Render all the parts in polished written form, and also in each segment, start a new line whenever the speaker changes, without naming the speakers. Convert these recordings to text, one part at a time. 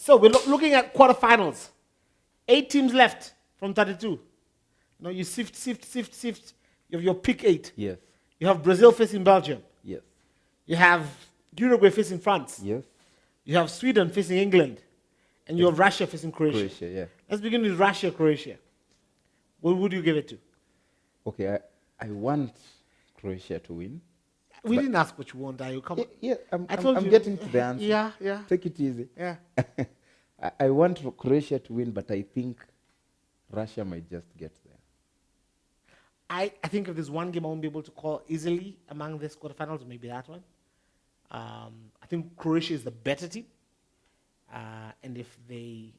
So we're looking at quarterfinals. 8 teams left from 32. Now you sift. You have your pick 8.
Yes.
You have Brazil facing Belgium.
Yes.
You have Uruguay facing France.
Yes.
You have Sweden facing England. And you have Russia facing Croatia.
Croatia, yeah.
Let's begin with Russia, Croatia. What would you give it to?
Okay, I want Croatia to win.
We didn't ask what you want, are you? Come on.
Yeah,
I told
I'm
you.
getting to the answer.
Yeah.
Take it easy.
Yeah.
I want Croatia to win, but I think Russia might just get there.
I think if there's one game I won't be able to call easily among this quarterfinals, maybe that one. I think Croatia is the better team. And if they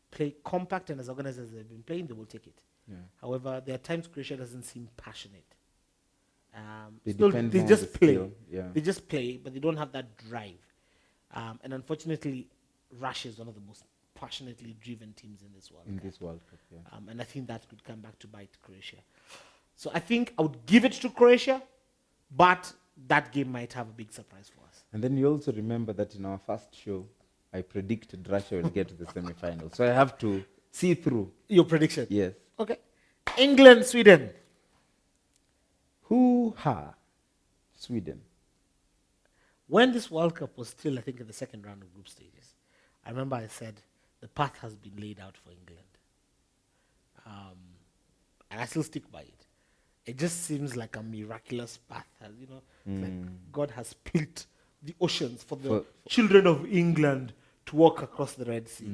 play compact and as organized as they've been playing, they will take it.
Yeah.
However, there are times Croatia doesn't seem passionate.
They
just play.
Yeah.
They just play, but they don't have that drive. And unfortunately, Russia is one of the most passionately driven teams in this World Cup.
This World Cup, yeah.
And I think that could come back to bite Croatia. So I think I would give it to Croatia, but that game might have a big surprise for us.
And then you also remember that in our first show, I predicted Russia will get to the semi-final. So I have to see through.
Your prediction?
Yes.
Okay. England, Sweden.
Hoo-ha. Sweden.
When this World Cup was still, I think, in the second round of group stages, I remember I said the path has been laid out for England. And I still stick by it. It just seems like a miraculous path. It's like God has split the oceans for the children of England to walk across the Red Sea.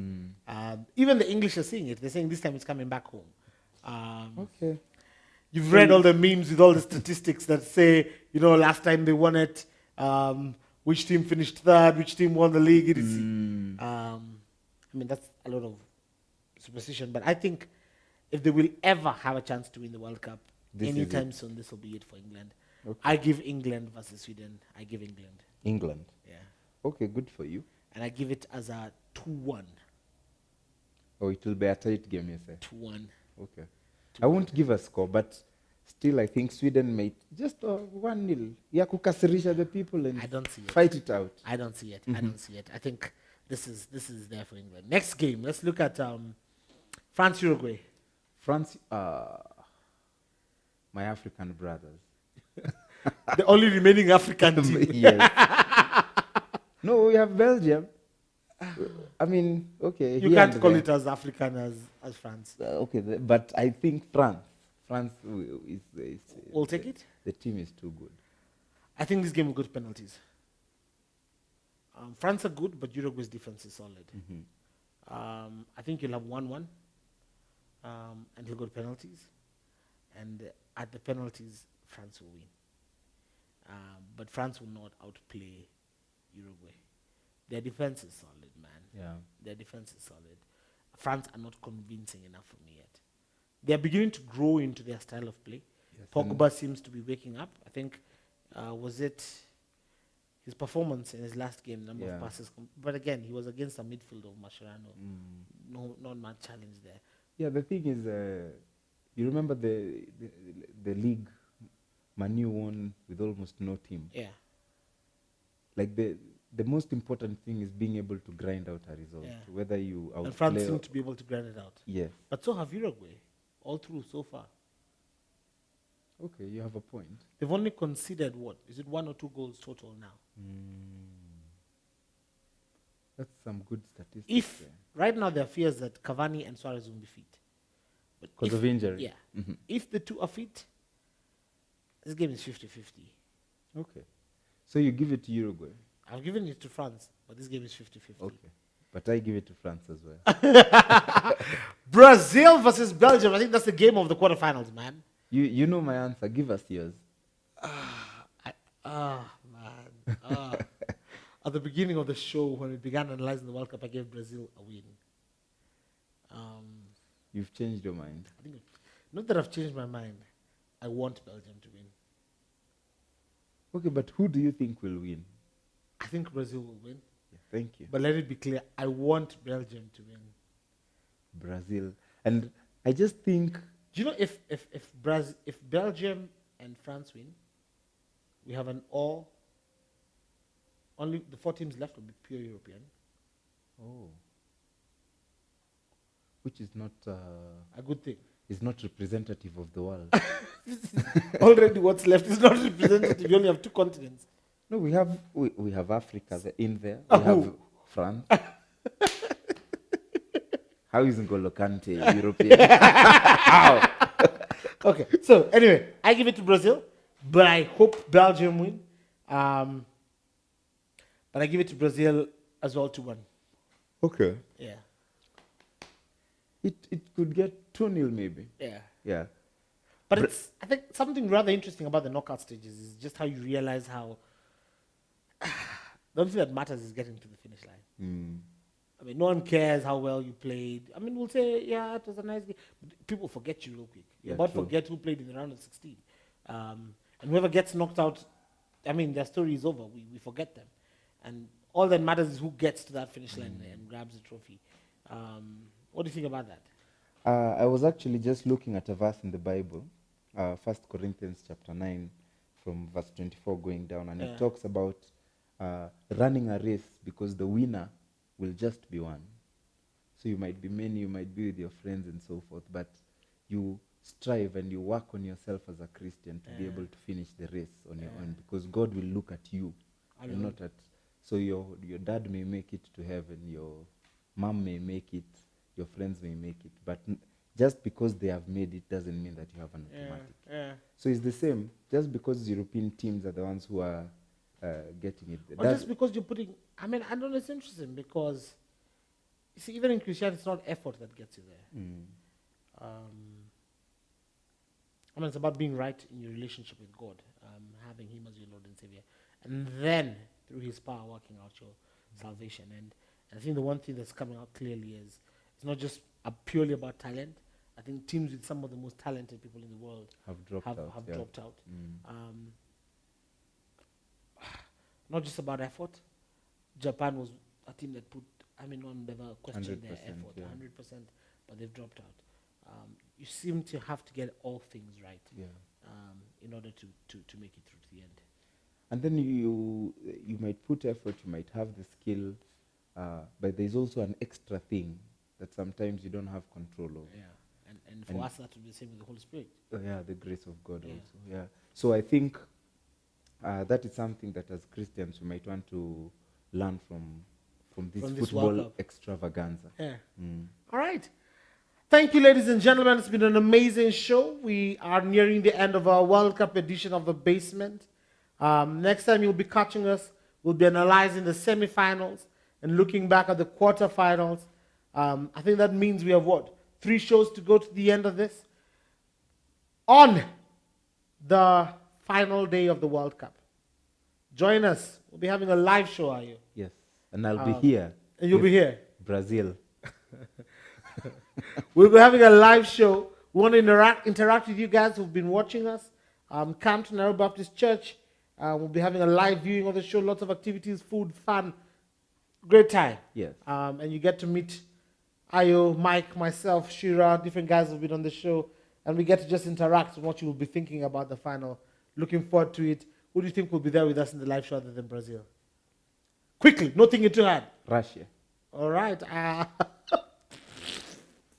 Even the English are seeing it. They're saying this time it's coming back home.
Okay.
You've read all the memes with all the statistics that say, last time they won it, which team finished third, which team won the league, etc. That's a lot of superstition. But I think if they will ever have a chance to win the World Cup, anytime soon, this will be it for England. Okay. I give England versus Sweden. I give England.
England?
Yeah.
Okay, good for you.
And I give it as a 2-1.
Oh, it will be a tight game, you say?
2-1.
Okay. I won't give a score, but still I think Sweden might just 1-0. Yeah, kukasirisha the people and
I don't see it.
Fight it out.
I don't see it. I don't see it. I think this is there for England. Next game, let's look at France, Uruguay.
France, my African brothers.
The only remaining African team.
Yes. No, we have Belgium. Okay.
You can't call it as African as France.
Okay, but I think France
will take it?
The team is too good.
I think this game will go to penalties. France are good, but Uruguay's defense is solid. I think you'll have 1-1, and he'll go to penalties. And at the penalties, France will win. But France will not outplay Uruguay. Their defense is solid, man.
Yeah.
Their defense is solid. France are not convincing enough for me yet. They're beginning to grow into their style of play. Yes, Pogba seems to be waking up. I think, was it his performance in his last game, number of passes. But again, he was against a midfield of Mascherano. Not much challenge there.
Yeah, the thing is, you remember the league, Manu won with almost no team.
Yeah.
Like the most important thing is being able to grind out a result. Yeah. Whether you outplay.
And France seem to be able to grind it out.
Yes.
But so have Uruguay, all through so far.
Okay, you have a point.
They've only conceded what? Is it 1 or 2 goals total now?
That's some good statistics.
If right now there are fears that Cavani and Suarez won't be fit.
Because of injury?
Yeah. If the two are fit, this game is 50-50.
Okay. So you give it to Uruguay?
I've given it to France, but this game is 50-50.
Okay. But I give it to France as well.
Brazil versus Belgium. I think that's the game of the quarterfinals, man.
You know my answer. Give us yours.
Man. At the beginning of the show, when we began analyzing the World Cup, I gave Brazil a win.
You've changed your mind.
I think not that I've changed my mind. I want Belgium to win.
Okay, but who do you think will win?
I think Brazil will win.
Yeah, thank you.
But let it be clear, I want Belgium to win.
Brazil. And I just think...
Do you know if Belgium and France win, we have only the 4 teams left will be pure European.
Oh. Which is not
A good thing.
is not representative of the world.
Already what's left is not representative. You only have 2 continents.
No, we have Africa in there.
Oh.
We have France. How is N'Golo Kante European? How?
Okay, so anyway, I give it to Brazil, but I hope Belgium win. But I give it to Brazil as well to 1.
Okay.
Yeah,
It could get 2-0 maybe.
yeah.
Yeah.
But it's, I think, something rather interesting about the knockout stages is just how you realize how the only thing that matters is getting to the finish line.
Mm.
I mean, no one cares how well you played. I mean, we'll say, yeah, it was a nice game. But people forget you real quick.
Yeah,
But
true.
forget who played in the round of 16. And whoever gets knocked out, I mean, their story is over. We forget them. And all that matters is who gets to that finish line and grabs the trophy. What do you think about that?
I was actually just looking at a verse in the Bible, 1 Corinthians chapter 9, from verse 24 going down, and
Yeah.
it talks about running a race because the winner will just be one. So you might be many, you might be with your friends and so forth, but you strive and you work on yourself as a Christian to be able to finish the race on your own, because God will look at you and not at. So your dad may make it to heaven, your mom may make it, your friends may make it, but just because they have made it doesn't mean that you have an automatic.
Yeah.
So it's the same. Just because European teams are the ones who are getting it.
Or just because you're putting, I mean, I don't know, it's interesting because, you see, even in Christianity, it's not effort that gets you there. I mean, it's about being right in your relationship with God, having Him as your Lord and Savior, and then through His power working out your salvation. And I think the one thing that's coming out clearly is it's not just purely about talent. I think teams with some of the most talented people in the world
have dropped out.
dropped out. Not just about effort. Japan was a team that put, I mean, no one ever questioned their
100%,
effort,
yeah.
100%, but they've dropped out. You seem to have to get all things right in order to make it through to the end.
And then you might put effort, you might have the skill, but there's also an extra thing that sometimes you don't have control of.
Yeah, and for us that would be the same with the Holy Spirit.
Yeah, the grace of God also. Yeah. So I think that is something that as Christians we might want to learn from this
From this
football
World Cup.
extravaganza.
Yeah. All right. Thank you, ladies and gentlemen. It's been an amazing show. We are nearing the end of our World Cup edition of The Basement. Next time you'll be catching us, we'll be analyzing the semifinals and looking back at the quarterfinals. I think that means we have 3 shows to go to the end of this. On the final day of the World Cup. Join us. We'll be having a live show, are you?
Yes. And I'll be here.
And you'll be here.
Brazil.
We'll be having a live show. We want to interact with you guys who've been watching us. Come to Nairobi Baptist Church. We'll be having a live viewing of the show. Lots of activities, food, fun. Great time.
Yes.
And you get to meet Ayo, Mike, myself, Shira, different guys who've been on the show. And we get to just interact on what you will be thinking about the final. Looking forward to it. Who do you think will be there with us in the live show other than Brazil? Quickly, no thinking too hard.
Russia.
All right.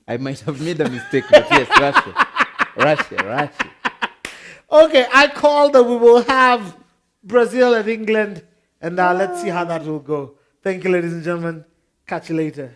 I might have made a mistake, but yes, Russia.
Okay, I call that we will have Brazil and England, and let's see how that will go. Thank you, ladies and gentlemen. Catch you later.